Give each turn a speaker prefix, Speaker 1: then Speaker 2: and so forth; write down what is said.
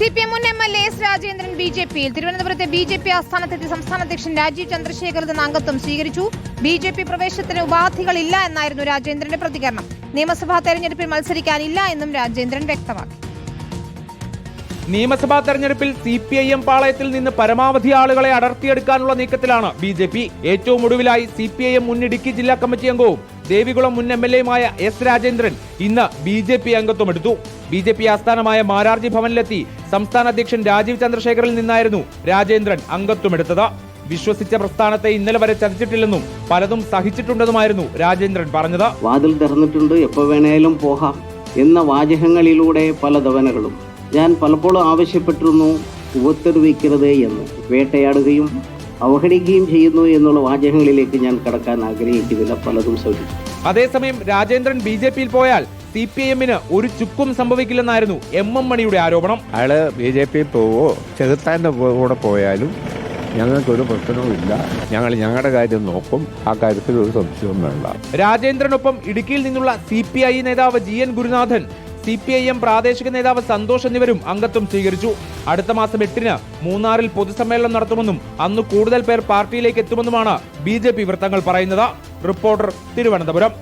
Speaker 1: CPM മുൻ MLA S Rajendran ബിജെപിയിൽ തിരുവനന്തപുരത്തെ ബിജെപി ആസ്ഥാനത്തെത്തി സംസ്ഥാന അധ്യക്ഷൻ രാജീവ് ചന്ദ്രശേഖറിൽ നിന്ന് അംഗത്വം സ്വീകരിച്ചു. ബിജെപി പ്രവേശനത്തിന് ഉപാധികളില്ല എന്നായിരുന്നു രാജേന്ദ്രന്റെ പ്രതികരണം. നിയമസഭാ തെരഞ്ഞെടുപ്പിൽ മത്സരിക്കാനില്ല എന്നും രാജേന്ദ്രൻ വ്യക്തമാക്കി.
Speaker 2: നിയമസഭാ തെരഞ്ഞെടുപ്പിൽ CPIM പാളയത്തിൽ നിന്ന് പരമാവധി ആളുകളെ അടർത്തിയെടുക്കാനുള്ള നീക്കത്തിലാണ് ബിജെപി. ഏറ്റവും ഒടുവിലായി CPIM മുൻ ഇടുക്കി ജില്ലാ കമ്മിറ്റി അംഗവും ദേവികുളം മുൻ MLAയുമായ എസ് രാജേന്ദ്രൻ ഇന്ന് ബിജെപി അംഗത്വമെടുത്തു. ബിജെപി ആസ്ഥാനമായ മാരാർജി ഭവനിലെത്തി സംസ്ഥാന അധ്യക്ഷൻ രാജീവ് ചന്ദ്രശേഖറിൽ നിന്നായിരുന്നു രാജേന്ദ്രൻ അംഗത്വമെടുത്തത്. വിശ്വസിച്ച പ്രസ്ഥാനത്തെ ഇന്നലെ വരെ ചതിച്ചിട്ടില്ലെന്നും പലതും സഹിച്ചിട്ടുണ്ടെന്നുമായിരുന്നു രാജേന്ദ്രൻ പറഞ്ഞത്.
Speaker 3: വാതിൽ തുറന്നിട്ടുണ്ട്, എപ്പോ വേണേലും പോകാം എന്ന വാചകങ്ങളിലൂടെ പല തവണകളും ഞാൻ പലപ്പോഴും ആവശ്യപ്പെട്ടിരുന്നു ഉപദ്രവിക്കരുത് എന്ന്. വേട്ടയാടുകയും അവഹേളിക്കുകയും ചെയ്യുന്നു എന്നുള്ള വാചകങ്ങളിലേക്ക് ഞാൻ കടക്കാൻ ആഗ്രഹിക്കുന്നില്ല. പലതും സഹിച്ചു.
Speaker 2: അതേസമയം രാജേന്ദ്രൻ ബിജെപിയിൽ പോയാൽ CPIMന് ഒരു ചുക്കും സംഭവിക്കില്ലെന്നായിരുന്നു MM മണിയുടെ ആരോപണം.
Speaker 4: അയാള് BJP പോവോ ചെകുത്താന്റെ കൂടെ പോയാലും ഞങ്ങൾക്കൊരു പ്രശ്നവുമില്ല. ഞങ്ങളുടെ കാര്യം നോക്കും. ആ കാര്യത്തിൽ ഒരു സംശയവും വേണ്ട.
Speaker 2: രാജേന്ദ്രനൊപ്പം ഇടുക്കിയിൽ നിന്നുള്ള CPI നേതാവ് GN ഗുരുനാഥൻ, CPIM പ്രാദേശിക നേതാവ് സന്തോഷ് എന്നിവരും അംഗത്വം സ്വീകരിച്ചു. അടുത്ത മാസം 8-ന് മൂന്നാറിൽ പൊതുസമ്മേളനം നടത്തുമെന്നും അന്ന് കൂടുതൽ പേർ പാർട്ടിയിലേക്ക് എത്തുമെന്നുമാണ് BJP വൃത്തങ്ങൾ പറയുന്നത്. റിപ്പോർട്ടർ, തിരുവനന്തപുരം.